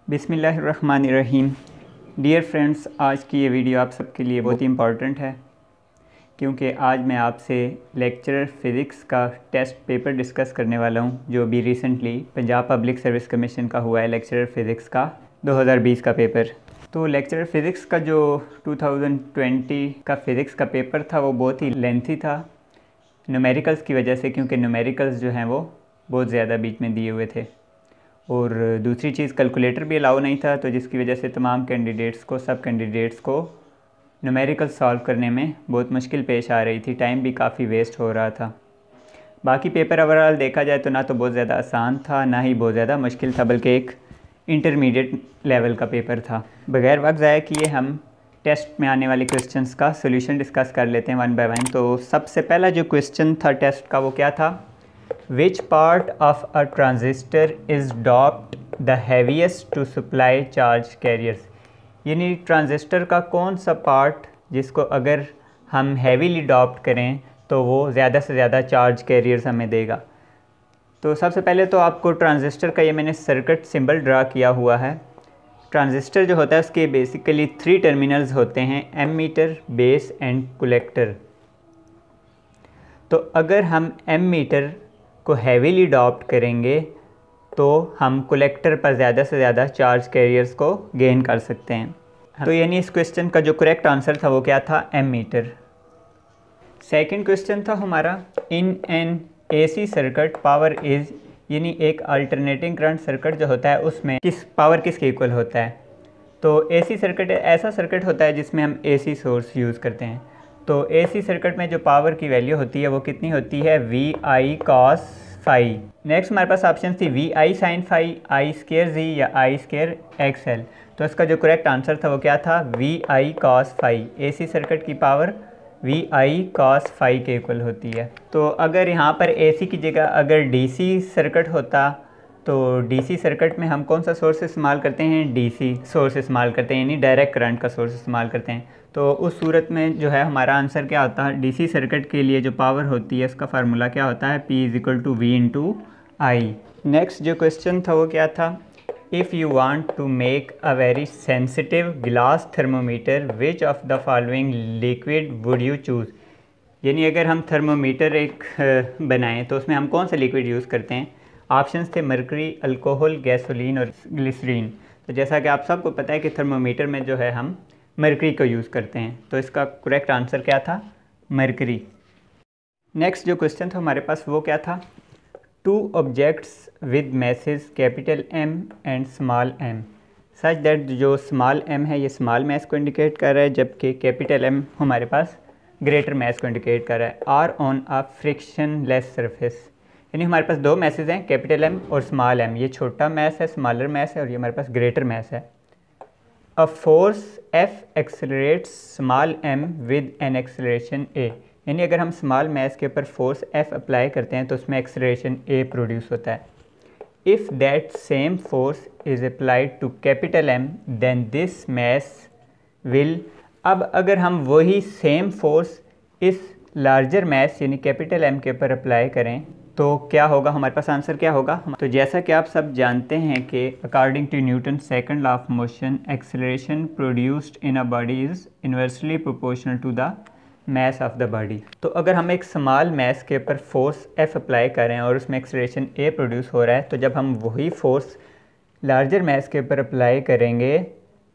बिस्मिल्लाहिर्रहमानिर्रहीम। Dear friends, आज की ये वीडियो आप सबके लिए बहुत ही इम्पॉर्टेंट है क्योंकि आज मैं आपसे लेक्चरर फ़िज़िक्स का टेस्ट पेपर डिस्कस करने वाला हूँ जो भी recently Punjab public service commission का हुआ है। लेक्चरर फ़िज़िक्स का 2020 का पेपर। तो लेक्चरर फ़िज़िक्स का जो 2020 का फ़िज़िक्स का पेपर था वो बहुत ही लेंथी था न्यूमेरिकल्स की वजह से, क्योंकि न्यूमेरिकल्स जो हैं वो बहुत ज़्यादा बीच में दिए हुए थे और दूसरी चीज़ कैलकुलेटर भी अलाउ नहीं था, तो जिसकी वजह से तमाम सब कैंडिडेट्स को न्यूमेरिकल सॉल्व करने में बहुत मुश्किल पेश आ रही थी। टाइम भी काफ़ी वेस्ट हो रहा था। बाकी पेपर ओवरऑल देखा जाए तो ना तो बहुत ज़्यादा आसान था ना ही बहुत ज़्यादा मुश्किल था, बल्कि एक इंटरमीडिएट लेवल का पेपर था। बगैर वक्त ज़ाया किए हम टेस्ट में आने वाले क्वेश्चंस का सोल्यूशन डिस्कस कर लेते हैं वन बाय वन। तो सबसे पहला जो क्वेश्चन था टेस्ट का वो क्या था? Which part of a transistor is doped the heaviest to supply charge carriers? यानी ट्रांजिस्टर का कौन सा पार्ट जिसको अगर हम हैवीली डॉप्ट करें तो वो ज़्यादा से ज़्यादा चार्ज कैरियर्स हमें देगा। तो सबसे पहले तो आपको ट्रांजिस्टर का ये मैंने सर्किट सिंबल ड्रा किया हुआ है। ट्रांजिस्टर जो होता है उसके बेसिकली 3 टर्मिनल्स होते हैं, एमीटर, बेस एंड कलेक्टर। तो अगर हम एमीटर को हैवीली डॉप्ट करेंगे तो हम कलेक्टर पर ज़्यादा से ज़्यादा चार्ज कैरियर्स को गेन कर सकते हैं। तो यानी इस क्वेश्चन का जो करेक्ट आंसर था वो क्या था? एमीटर। सेकंड क्वेश्चन था हमारा, in an AC circuit power is, यानी एक अल्टरनेटिंग करंट सर्किट जो होता है उसमें पावर किसके इक्वल होता है? तो एसी सर्किट ऐसा सर्किट होता है जिसमें हम एसी सोर्स यूज़ करते हैं। तो एसी सर्किट में जो पावर की वैल्यू होती है वो कितनी होती है? V I cos phi. Next हमारे पास ऑप्शन थी V I sine phi, I square G या आई स्केयर एक्स एल। तो इसका जो करेक्ट आंसर था वो क्या था? V I cos phi. AC circuit की power V I cos phi के इक्वल होती है। तो अगर यहाँ पर एसी की जगह अगर डीसी सर्किट होता तो डीसी सर्किट में हम कौन सा सोर्स इस्तेमाल करते हैं? डीसी सोर्स इस्तेमाल करते हैं, यानी डायरेक्ट करंट का सोर्स इस्तेमाल करते हैं। तो उस सूरत में जो है हमारा आंसर क्या होता है? डीसी सर्किट के लिए जो पावर होती है उसका फार्मूला क्या होता है? P = V × I। नेक्स्ट जो क्वेश्चन था वो क्या था? If you want to make a very sensitive glass thermometer which of the following liquid would you choose? यानी अगर हम थर्मोमीटर एक बनाएं तो उसमें हम कौन सा लिक्विड यूज़ करते हैं? ऑप्शंस थे मरकरी, अल्कोहल, गैसोलीन और ग्लिसरीन। तो जैसा कि आप सबको पता है कि थर्मोमीटर में जो है हम मरकरी को यूज़ करते हैं, तो इसका करेक्ट आंसर क्या था? मरकरी। नेक्स्ट जो क्वेश्चन था हमारे पास वो क्या था? 2 objects with message capital M and small m such that, जो स्मॉल m है ये स्मॉल मैस को इंडिकेट कर रहा है जबकि कैपिटल M हमारे पास ग्रेटर मैस को इंडिकेट कर रहा है। Are on a frictionless surface, यानी हमारे पास 2 मैसेज हैं, कैपिटल M और स्मॉल m। ये छोटा मैस है, स्मॉलर मैस है, और ये हमारे पास ग्रेटर मैस है। A force F accelerates small m with an acceleration A, यानी अगर हम स्मॉल मैस के ऊपर फोर्स F अप्लाई करते हैं तो उसमें एक्सेलरेशन A प्रोड्यूस होता है। If that same force is applied to capital M then this mass will, अब अगर हम वही सेम फोर्स इस लार्जर मैस यानी कैपिटल M के ऊपर अप्लाई करें तो क्या होगा? हमारे पास आंसर क्या होगा? तो जैसा कि आप सब जानते हैं कि according to Newton second law of motion, acceleration produced in a body is inversely proportional to the mass of the body. तो अगर हम एक स्मॉल मैस के ऊपर फोर्स F अप्लाई करें और उसमें एक्सेलरेशन A प्रोड्यूस हो रहा है, तो जब हम वही फोर्स लार्जर मैस के ऊपर अप्लाई करेंगे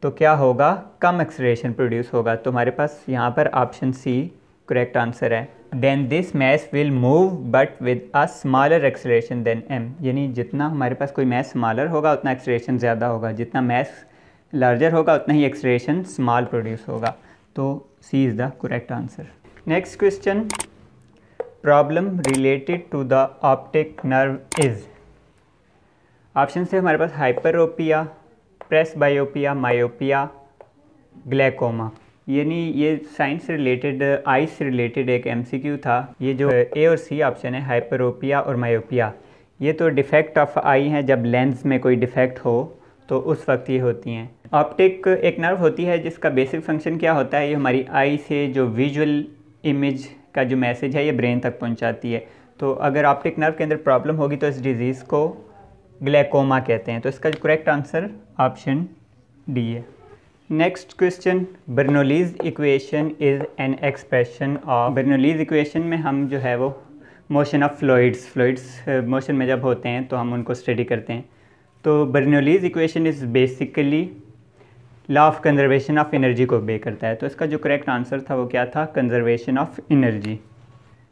तो क्या होगा? कम एक्सेलरेशन प्रोड्यूस होगा। तो हमारे पास यहाँ पर ऑप्शन सी करेक्ट आंसर है। Then this mass will move but with a smaller acceleration than m, यानी जितना हमारे पास कोई मैस स्मॉलर होगा उतना एक्सेलरेशन ज़्यादा होगा, जितना मैस लार्जर होगा उतना ही एक्सेलरेशन स्मॉल प्रोड्यूस होगा। तो C is the correct answer. Next question, problem related to the optic nerve is. Option से हमारे पास हाइपरोपिया, प्रेसबायोपिया, मायोपिया, ग्लैकोमा। यानी ये साइंस से रिलेटेड, आई से रिलेटेड एक MCQ था। ये जो A और C ऑप्शन है, हाइपरोपिया और मायोपिया, ये तो डिफेक्ट ऑफ आई हैं। जब लेंस में कोई डिफेक्ट हो तो उस वक्त ये होती हैं। ऑप्टिक एक नर्व होती है जिसका बेसिक फंक्शन क्या होता है? ये हमारी आई से जो विजुअल इमेज का जो मैसेज है ये ब्रेन तक पहुंचाती है। तो अगर ऑप्टिक नर्व के अंदर प्रॉब्लम होगी तो इस डिज़ीज़ को ग्लाइकोमा कहते हैं। तो इसका जो करेक्ट आंसर ऑप्शन डी है। Next question, Bernoulli's equation is an expression of. Bernoulli's equation में हम जो है वो मोशन ऑफ फ्लूइड्स मोशन में जब होते हैं तो हम उनको स्टडी करते हैं। तो Bernoulli's equation is basically law of conservation of energy को ओबे करता है। तो इसका जो करेक्ट आंसर था वो क्या था, कंजर्वेशन ऑफ एनर्जी।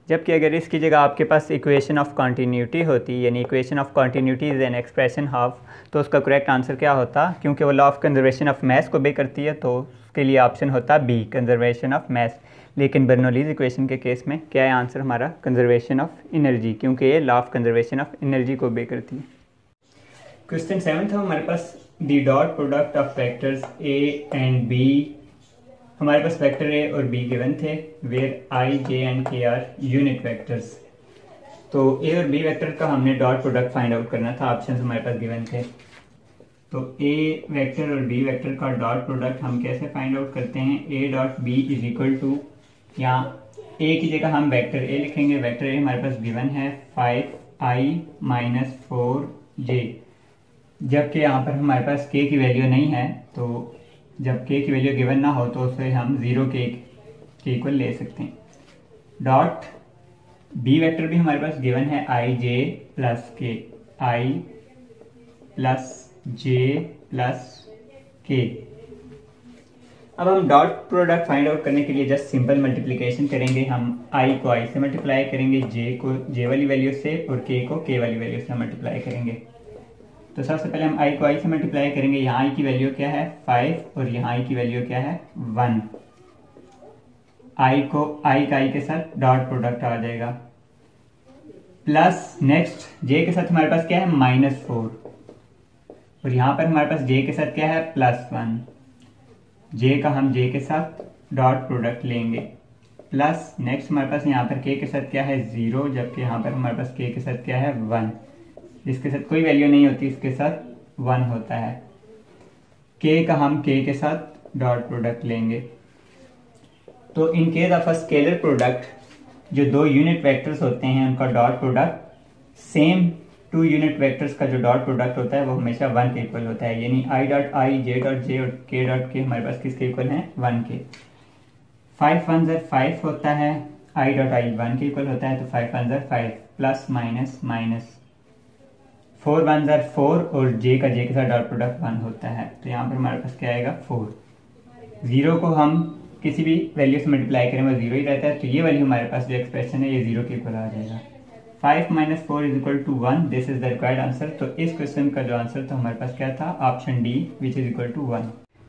जबकि अगर इसकी जगह आपके पास इक्वेशन ऑफ कॉन्टीन्यूटी होती, यानी equation of continuity is an expression of, तो उसका करेक्ट आंसर क्या होता, क्योंकि वो law of conservation of mass को ओबे करती है तो उसके लिए ऑप्शन होता बी, कंजर्वेशन ऑफ मैस। लेकिन बर्नौलीज इक्वेशन के केस में क्या है आंसर हमारा, कंजर्वेशन ऑफ एनर्जी, क्योंकि ये law of conservation of energy को ओबे करती है। क्वेश्चन 7 था हमारे पास, the dot product of vectors A and B. हमारे पास वेक्टर ए और बी गिवन थे, where I J and K are unit vectors. तो ए और बी वेक्टर का हमने डॉट प्रोडक्ट फाइंड आउट करना था, ऑप्शन हमारे पास गिवन थे। तो ए वेक्टर और बी वेक्टर का डॉट प्रोडक्ट हम कैसे फाइंड आउट करते हैं, A dot B is equal to, यहाँ ए की जगह हम वेक्टर ए लिखेंगे। वेक्टर ए हमारे पास गिवन है 5i माइनस 4j। जबकि यहाँ पर हमारे पास k की वैल्यू नहीं है, तो जब k की वैल्यू गिवन ना हो तो उसे हम 0 के इक्वल ले सकते हैं। डॉट बी वेक्टर भी हमारे पास गिवन है i j प्लस के, i प्लस j प्लस के। अब हम डॉट प्रोडक्ट फाइंड आउट करने के लिए जस्ट सिंपल मल्टीप्लिकेशन करेंगे। हम i को i से मल्टीप्लाई करेंगे, j को j वाली वैल्यू से और k को k वाली वैल्यू से मल्टीप्लाई करेंगे। तो सबसे पहले हम i को i से मल्टीप्लाई करेंगे। यहाँ i की वैल्यू क्या है 5 और यहाँ i की वैल्यू क्या है 1। i का i के साथ डॉट प्रोडक्ट आ जाएगा, प्लस नेक्स्ट j के साथ हमारे पास क्या है -4 और यहाँ पर हमारे पास j के साथ क्या है +1। j का हम j के साथ डॉट प्रोडक्ट लेंगे, प्लस नेक्स्ट हमारे पास यहाँ पर k के साथ क्या है 0, जबकि यहाँ पर हमारे पास k के साथ क्या है 1। जिसके साथ कोई वैल्यू नहीं होती इसके साथ 1 होता है। k का हम k के साथ डॉट प्रोडक्ट लेंगे। तो in case of a scalar product, जो दो यूनिट वेक्टर्स होते हैं उनका dot product same to unit vectors का जो डॉट प्रोडक्ट होता है वो हमेशा 1 के इक्वल होता है। यानी i dot i, j dot j और k डॉट k हमारे पास किसके इक्वल है 1 के। 5 1 ज़र 5 होता है, i डॉट i 1 के इक्वल होता है, तो 5 1 ज़र 5 प्लस माइनस माइनस 4 1 ज़र 4 और j का j के साथ डॉट प्रोडक्ट 1 होता है। तो यहाँ पर हमारे पास क्या आएगा 4। 0 को हम किसी भी वैल्यू से मल्टीप्लाई करें वो 0 ही रहता है, तो ये वैल्यू हमारे पास जो एक्सप्रेशन है ये 0 के इक्वल आ जाएगा। 5 - 4 is equal to 1, this is the required answer. तो इस क्वेश्चन का जो आंसर था हमारे पास क्या था, option D which is equal to 1।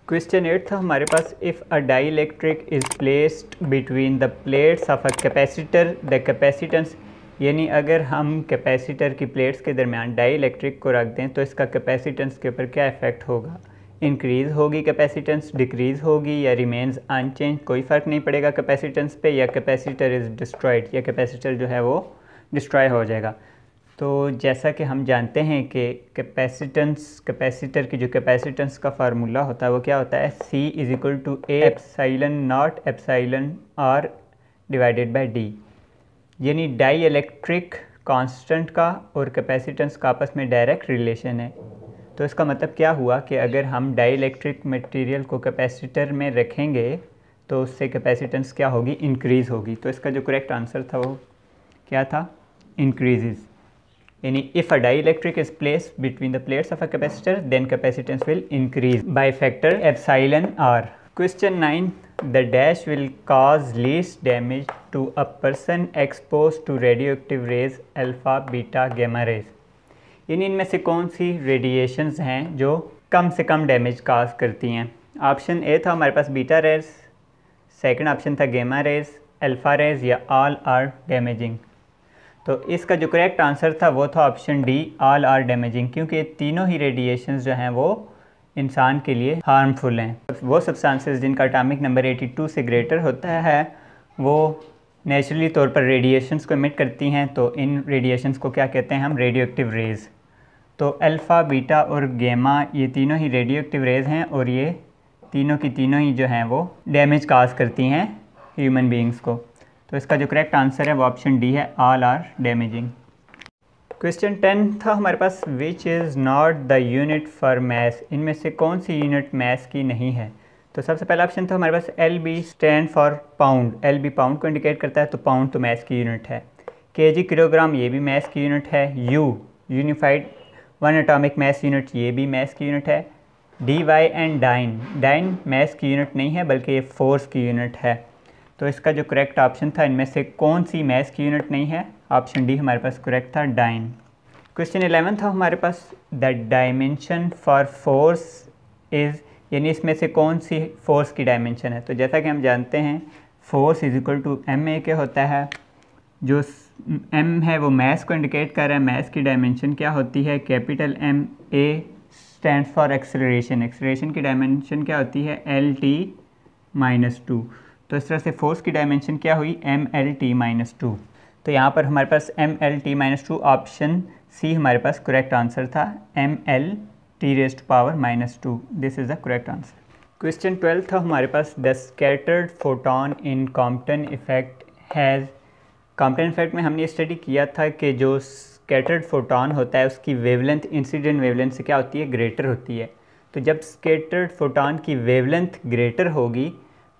Question 8 था हमारे पास, if a dielectric is placed between the plates of a capacitor the capacitance, यानी अगर हम कैपेसिटर की प्लेट्स के दरमियान डाइलेक्ट्रिक को रख दें तो इसका कैपेसिटेंस के ऊपर क्या इफेक्ट होगा, इंक्रीज़ होगी कैपेसिटेंस, डिक्रीज़ होगी या रिमेन्स अनचेंज, कोई फ़र्क नहीं पड़ेगा कैपेसिटेंस पे, या कैपेसिटर इज़ डिस्ट्रॉयड, या कैपेसिटर जो है वो डिस्ट्रॉय हो जाएगा। तो जैसा कि हम जानते हैं कि कैपेसिटर की जो कैपेसिटेंस का फार्मूला होता है वो क्या होता है, C is equal to A epsilon naught epsilon R divided by D। यानी डाई इलेक्ट्रिक कांस्टेंट का और कैपेसिटेंस का आपस में डायरेक्ट रिलेशन है। तो इसका मतलब क्या हुआ कि अगर हम डाई इलेक्ट्रिक मटेरियल को कैपेसिटर में रखेंगे तो उससे कैपेसिटेंस क्या होगी, इंक्रीज़ होगी। तो इसका जो करेक्ट आंसर था वो क्या था, इंक्रीजेज। यानी if a dielectric is placed between the plates of a capacitor then capacitance will increase by factor epsilon R. Question 9, the dash will cause least damage to a person expose to radioactive rays alpha beta gamma rays. यानी इनमें से कौन सी radiations हैं जो कम से कम damage काज करती हैं। Option A था हमारे पास बीटा रेज, सेकंड ऑप्शन था गैमा रेज, अल्फा रेज या ऑल आर डैमेजिंग। तो इसका जो करेक्ट आंसर था वो था option D, all are damaging, क्योंकि तीनों ही रेडिएशंस जो हैं वो इंसान के लिए हार्मफुल हैं। वो सब्सटेंसेस जिनका एटॉमिक नंबर 82 से ग्रेटर होता है वो नेचुरली तौर पर रेडिएशंस को एमिट करती हैं। तो इन रेडिएशंस को क्या कहते हैं हम, रेडियो एक्टिव रेज। तो अल्फ़ा बीटा और गैमा ये तीनों ही रेडियो एक्टिव रेज हैं और ये तीनों की तीनों ही जो हैं वो डैमेज काज करती हैं ह्यूमन बीइंग्स को। तो इसका जो करेक्ट आंसर है वो ऑप्शन डी है, ऑल आर डैमेजिंग। क्वेश्चन 10 था हमारे पास, which is not the unit for mass, इनमें से कौन सी यूनिट मैस की नहीं है। तो सबसे पहला ऑप्शन था हमारे पास L B stand for pound, L B pound को इंडिकेट करता है, तो पाउंड तो मैस की यूनिट है। केजी किलोग्राम, ये भी मैस की यूनिट है। U unified one atomic mass unit, ये भी मैस की यूनिट है। D Y and dyne, dyne mass की यूनिट नहीं है बल्कि ये फोर्स की यूनिट है। तो इसका जो करेक्ट ऑप्शन था, इनमें से कौन सी मैस की यूनिट नहीं है, ऑप्शन डी हमारे पास करेक्ट था, डाइन। क्वेश्चन 11 था हमारे पास, the dimension for force is, यानी इसमें से कौन सी फोर्स की डायमेंशन है। तो जैसा कि हम जानते हैं force is equal to M A के होता है, जो एम है वो मैस को इंडिकेट कर रहा है। मैस की डायमेंशन क्या होती है, capital M. A stand for acceleration, acceleration की डायमेंशन क्या होती है, एल टी माइनस टू। तो इस तरह से फोर्स की डायमेंशन क्या हुई, M L T minus two. तो यहाँ पर हमारे पास M L T minus two, option C हमारे पास करेक्ट आंसर था, M L T raised to power minus two, this is the correct answer. Question 12 था हमारे पास, the scattered photon in Compton effect has, Compton effect में हमने study किया था कि जो स्कैटर्ड फोटोन होता है उसकी वेवलेंथ इंसिडेंट वेवलेंथ से क्या होती है, ग्रेटर होती है। तो जब स्कैटर्ड फोटोन की वेवलेंथ ग्रेटर होगी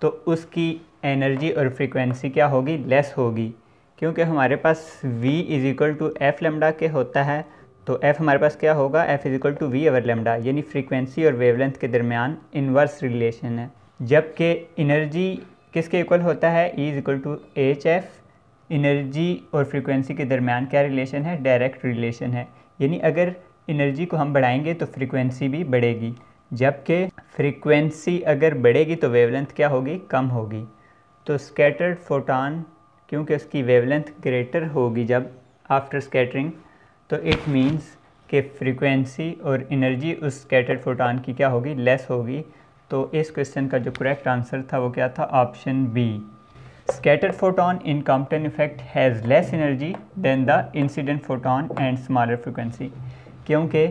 तो उसकी एनर्जी और फ्रीक्वेंसी क्या होगी, लेस होगी, क्योंकि हमारे पास v is equal to F lambda के होता है। तो f हमारे पास क्या होगा, f is equal to V over lambda, यानी फ्रीक्वेंसी और वेवलेंथ के दरमियान इन्वर्स रिलेशन है। जबकि एनर्जी किसके इक्वल होता है, E is equal to H F, energy और फ्रीक्वेंसी के दरमियान क्या रिलेशन है, डायरेक्ट रिलेशन है। यानी अगर एनर्जी को हम बढ़ाएंगे तो फ्रीक्वेंसी भी बढ़ेगी, जबकि फ्रीक्वेंसी अगर बढ़ेगी तो वेवलेंथ क्या होगी, कम होगी। तो स्कैटर्ड फोटोन क्योंकि उसकी वेवलेंथ ग्रेटर होगी जब आफ्टर स्कैटरिंग, तो इट मीन्स कि फ्रीक्वेंसी और एनर्जी उस स्कैटर्ड फोटोन की क्या होगी, लेस होगी। तो इस क्वेश्चन का जो करेक्ट आंसर था वो क्या था, option B. Scattered photon in Compton effect has less energy than the incident photon and smaller frequency, क्योंकि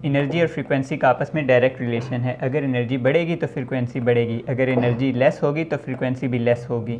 एनर्जी और फ्रीक्वेंसी का आपस में डायरेक्ट रिलेशन है। अगर एनर्जी बढ़ेगी तो फ्रीक्वेंसी बढ़ेगी, अगर एनर्जी लेस होगी तो फ्रीक्वेंसी भी लेस होगी।